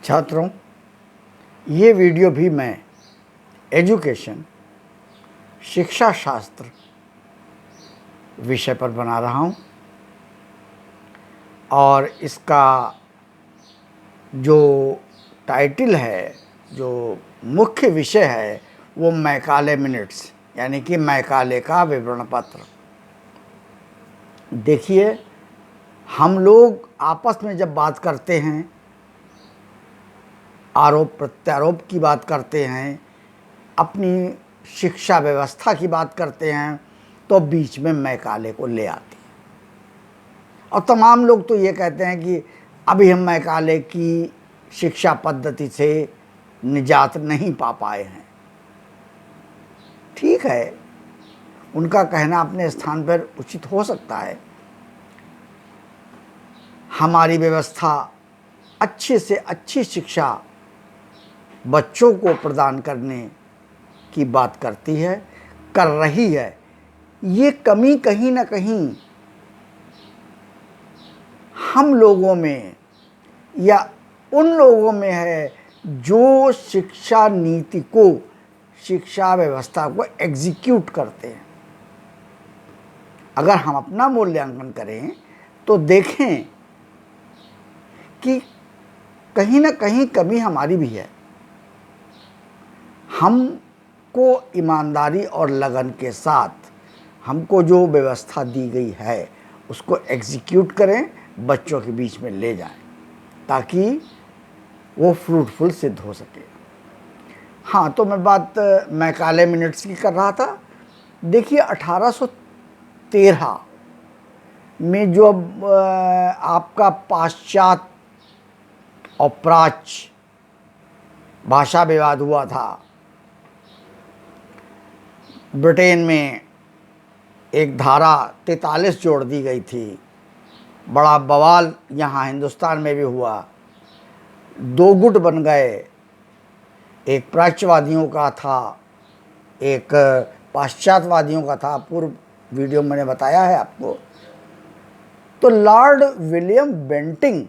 छात्रों, ये वीडियो भी मैं एजुकेशन शिक्षा शास्त्र विषय पर बना रहा हूँ और इसका जो टाइटल है, जो मुख्य विषय है, वो मैकाले मिनट्स यानी कि मैकाले का विवरण पत्र। देखिए, हम लोग आपस में जब बात करते हैं, आरोप प्रत्यारोप की बात करते हैं, अपनी शिक्षा व्यवस्था की बात करते हैं, तो बीच में मैकाले को ले आते हैं और तमाम लोग तो ये कहते हैं कि अभी हम मैकाले की शिक्षा पद्धति से निजात नहीं पा पाए हैं। ठीक है, उनका कहना अपने स्थान पर उचित हो सकता है। हमारी व्यवस्था अच्छे से अच्छी शिक्षा बच्चों को प्रदान करने की बात करती है, कर रही है। ये कमी कहीं ना कहीं हम लोगों में या उन लोगों में है जो शिक्षा नीति को, शिक्षा व्यवस्था को एग्जीक्यूट करते हैं। अगर हम अपना मूल्यांकन करें तो देखें कि कहीं ना कहीं कमी हमारी भी है। हमको ईमानदारी और लगन के साथ हमको जो व्यवस्था दी गई है उसको एग्जीक्यूट करें, बच्चों के बीच में ले जाएं ताकि वो फ्रूटफुल सिद्ध हो सके। हाँ, तो मैं बात मैकाले मिनट्स की कर रहा था। देखिए, 1813 में जो आपका पाश्चात्य और प्राच्य भाषा विवाद हुआ था, ब्रिटेन में एक धारा 43 जोड़ दी गई थी। बड़ा बवाल यहाँ हिंदुस्तान में भी हुआ। दो गुट बन गए, एक प्राच्यवादियों का था, एक पाश्चात्यवादियों का था। पूर्व वीडियो मैंने बताया है आपको। तो लॉर्ड विलियम बेंटिंग,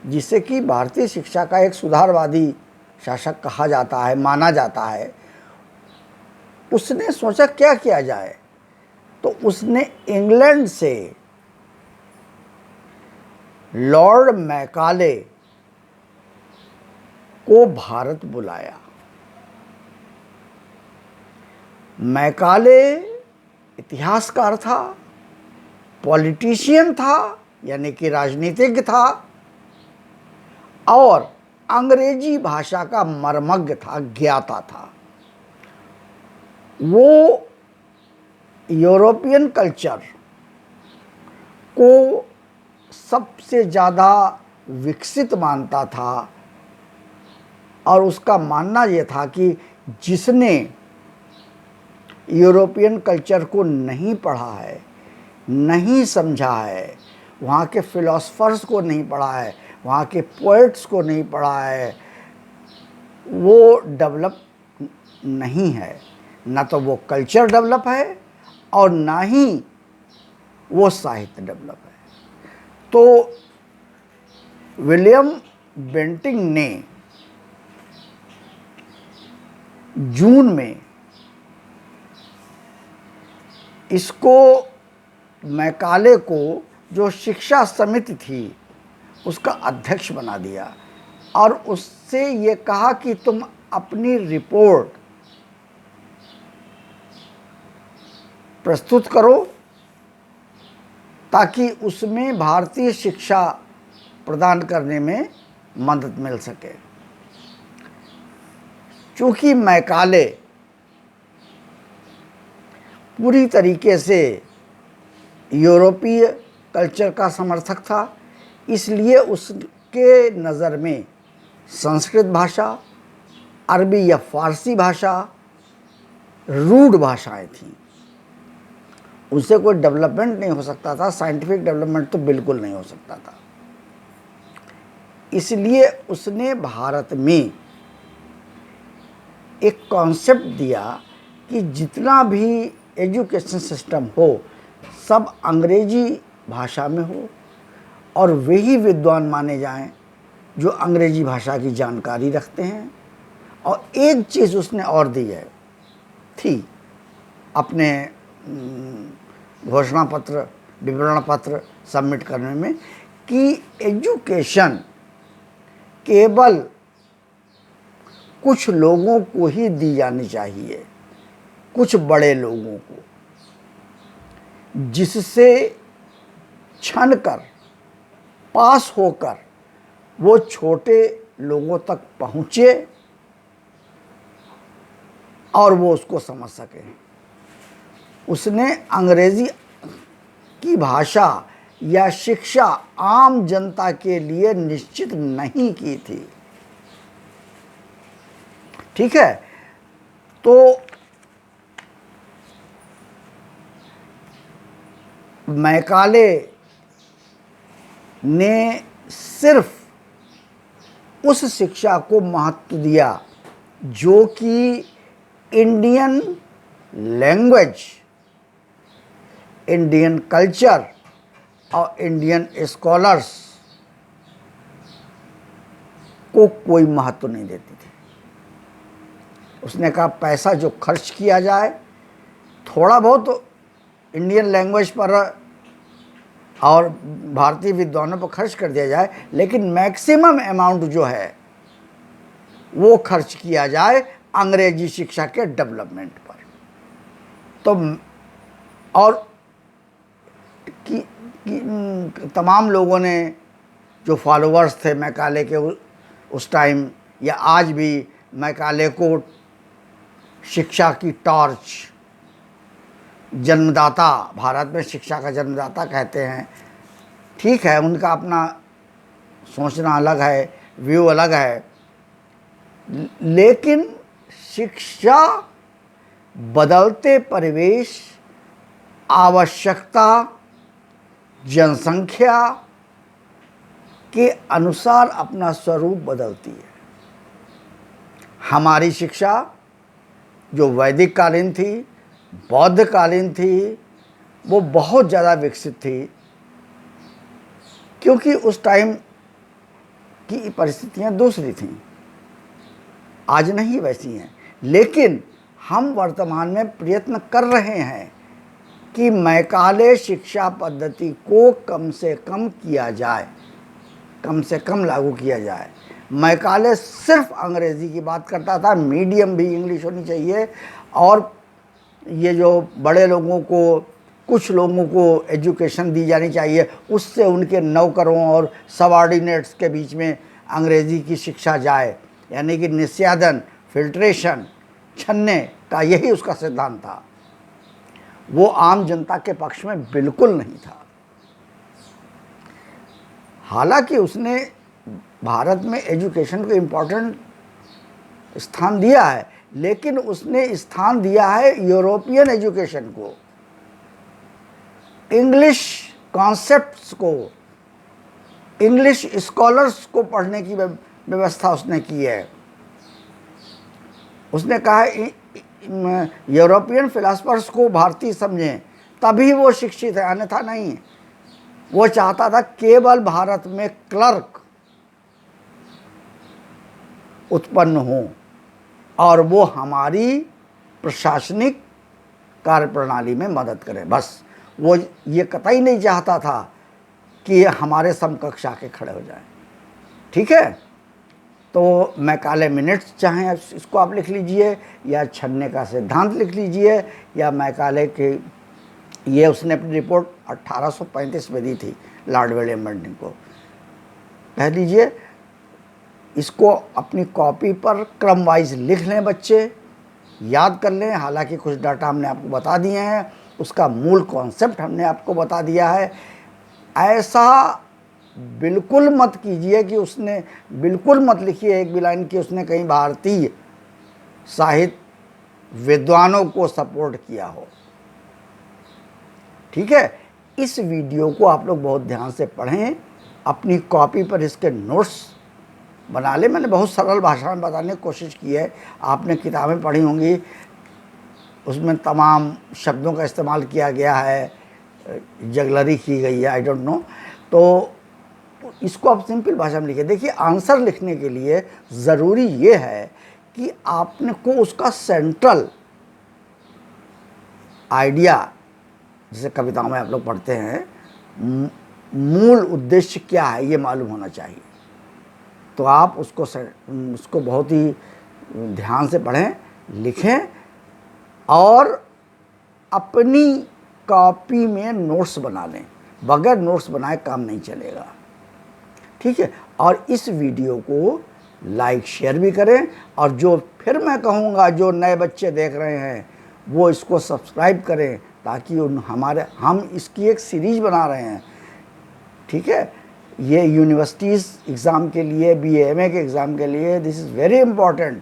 जिसे कि भारतीय शिक्षा का एक सुधारवादी शासक कहा जाता है, माना जाता है, उसने सोचा क्या किया जाए। तो उसने इंग्लैंड से लॉर्ड मैकाले को भारत बुलाया। मैकाले इतिहासकार था, पॉलिटिशियन था यानी कि राजनीतिज्ञ था, और अंग्रेजी भाषा का मर्मज्ञ था, ज्ञाता था। वो यूरोपियन कल्चर को सबसे ज़्यादा विकसित मानता था और उसका मानना ये था कि जिसने यूरोपियन कल्चर को नहीं पढ़ा है, नहीं समझा है, वहाँ के फिलोसफर्स को नहीं पढ़ा है, वहाँ के पोएट्स को नहीं पढ़ा है, वो डेवलप नहीं है। ना तो वो कल्चर डेवलप है और ना ही वो साहित्य डेवलप है। तो विलियम बेंटिंग ने जून में इसको, मैकाले को, जो शिक्षा समिति थी उसका अध्यक्ष बना दिया और उससे ये कहा कि तुम अपनी रिपोर्ट प्रस्तुत करो ताकि उसमें भारतीय शिक्षा प्रदान करने में मदद मिल सके। चूँकि मैकाले पूरी तरीके से यूरोपीय कल्चर का समर्थक था, इसलिए उसके नज़र में संस्कृत भाषा, अरबी या फारसी भाषा रूढ़ भाषाएं थीं। उससे कोई डेवलपमेंट नहीं हो सकता था, साइंटिफिक डेवलपमेंट तो बिल्कुल नहीं हो सकता था। इसलिए उसने भारत में एक कॉन्सेप्ट दिया कि जितना भी एजुकेशन सिस्टम हो सब अंग्रेजी भाषा में हो और वही विद्वान माने जाएं जो अंग्रेजी भाषा की जानकारी रखते हैं। और एक चीज़ उसने और दी है थी अपने घोषणा पत्र, विवरण पत्र सबमिट करने में, कि एजुकेशन केवल कुछ लोगों को ही दी जानी चाहिए, कुछ बड़े लोगों को, जिससे छन कर पास होकर वो छोटे लोगों तक पहुँचे और वो उसको समझ सके। उसने अंग्रेजी की भाषा या शिक्षा आम जनता के लिए निश्चित नहीं की थी। ठीक है, तो मैकाले ने सिर्फ उस शिक्षा को महत्व दिया जो कि इंडियन लैंग्वेज, इंडियन कल्चर और इंडियन स्कॉलर्स को कोई महत्व नहीं देती थी। उसने कहा पैसा जो खर्च किया जाए थोड़ा बहुत इंडियन लैंग्वेज पर और भारतीय विद्वानों पर खर्च कर दिया जाए, लेकिन मैक्सिमम अमाउंट जो है वो खर्च किया जाए अंग्रेजी शिक्षा के डेवलपमेंट पर। तो और तमाम लोगों ने, जो फॉलोअर्स थे मैकाले के उस टाइम या आज भी, मैकाले को शिक्षा की टॉर्च, जन्मदाता, भारत में शिक्षा का जन्मदाता कहते हैं। ठीक है, उनका अपना सोचना अलग है, व्यू अलग है, लेकिन शिक्षा बदलते परिवेश, आवश्यकता, जनसंख्या के अनुसार अपना स्वरूप बदलती है। हमारी शिक्षा जो वैदिक कालीन थी, बौद्ध कालीन थी, वो बहुत ज़्यादा विकसित थी, क्योंकि उस टाइम की परिस्थितियाँ दूसरी थीं, आज नहीं वैसी हैं। लेकिन हम वर्तमान में प्रयत्न कर रहे हैं कि मैकाले शिक्षा पद्धति को कम से कम किया जाए, कम से कम लागू किया जाए। मैकाले सिर्फ अंग्रेज़ी की बात करता था, मीडियम भी इंग्लिश होनी चाहिए, और ये जो बड़े लोगों को, कुछ लोगों को एजुकेशन दी जानी चाहिए, उससे उनके नौकरों और सबऑर्डिनेट्स के बीच में अंग्रेज़ी की शिक्षा जाए, यानी कि निस्यादन, फिल्ट्रेशन, छन्ने का यही उसका सिद्धांत था। वो आम जनता के पक्ष में बिल्कुल नहीं था। हालांकि उसने भारत में एजुकेशन को इम्पोर्टेंट स्थान दिया है, लेकिन उसने स्थान दिया है यूरोपियन एजुकेशन को, इंग्लिश कॉन्सेप्ट्स को, इंग्लिश स्कॉलर्स को पढ़ने की व्यवस्था उसने की है। उसने कहा यूरोपियन फिलासफर्स को भारतीय समझें, तभी वो शिक्षित है, अन्यथा नहीं। वो चाहता था केवल भारत में क्लर्क उत्पन्न हो और वो हमारी प्रशासनिक कार्यप्रणाली में मदद करें, बस। वो ये कतई नहीं चाहता था कि ये हमारे समकक्ष आके खड़े हो जाएं। ठीक है, तो मैकाले मिनट्स चाहें इसको आप लिख लीजिए, या छन्ने का सिद्धांत लिख लीजिए, या मैकाले के, ये उसने अपनी रिपोर्ट 1835 में दी थी लॉर्ड विलियम बेंटिंग को, कह लीजिए। इसको अपनी कॉपी पर क्रम वाइज लिख लें बच्चे, याद कर लें। हालांकि कुछ डाटा हमने आपको बता दिए हैं, उसका मूल कॉन्सेप्ट हमने आपको बता दिया है। ऐसा बिल्कुल मत कीजिए कि उसने, बिल्कुल मत लिखिए एक भी लाइन कि उसने कहीं भारतीय साहित्य विद्वानों को सपोर्ट किया हो। ठीक है, इस वीडियो को आप लोग बहुत ध्यान से पढ़ें, अपनी कॉपी पर इसके नोट्स बना लें। मैंने बहुत सरल भाषा में बताने की कोशिश की है, आपने किताबें पढ़ी होंगी, उसमें तमाम शब्दों का इस्तेमाल किया गया है, जगलरी की गई है, आई डोंट नो। तो इसको आप सिंपल भाषा में लिखिए। देखिए, आंसर लिखने के लिए ज़रूरी ये है कि आपने को उसका सेंट्रल आइडिया, जैसे कविताओं में आप लोग पढ़ते हैं, मूल उद्देश्य क्या है ये मालूम होना चाहिए। तो आप उसको बहुत ही ध्यान से पढ़ें, लिखें और अपनी कॉपी में नोट्स बना लें। बगैर नोट्स बनाए काम नहीं चलेगा, ठीक है। और इस वीडियो को लाइक शेयर भी करें, और जो फिर मैं कहूँगा जो नए बच्चे देख रहे हैं वो इसको सब्सक्राइब करें, ताकि हम इसकी एक सीरीज बना रहे हैं, ठीक है। ये यूनिवर्सिटीज़ एग्ज़ाम के लिए, BA MA के एग्ज़ाम के लिए दिस इज़ वेरी इम्पॉर्टेंट।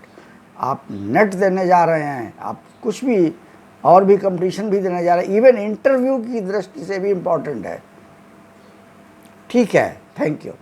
आप नेट देने जा रहे हैं, आप कुछ भी और भी कंपटीशन भी देने जा रहे हैं, इवन इंटरव्यू की दृष्टि से भी इम्पॉर्टेंट है, ठीक है। Thank you.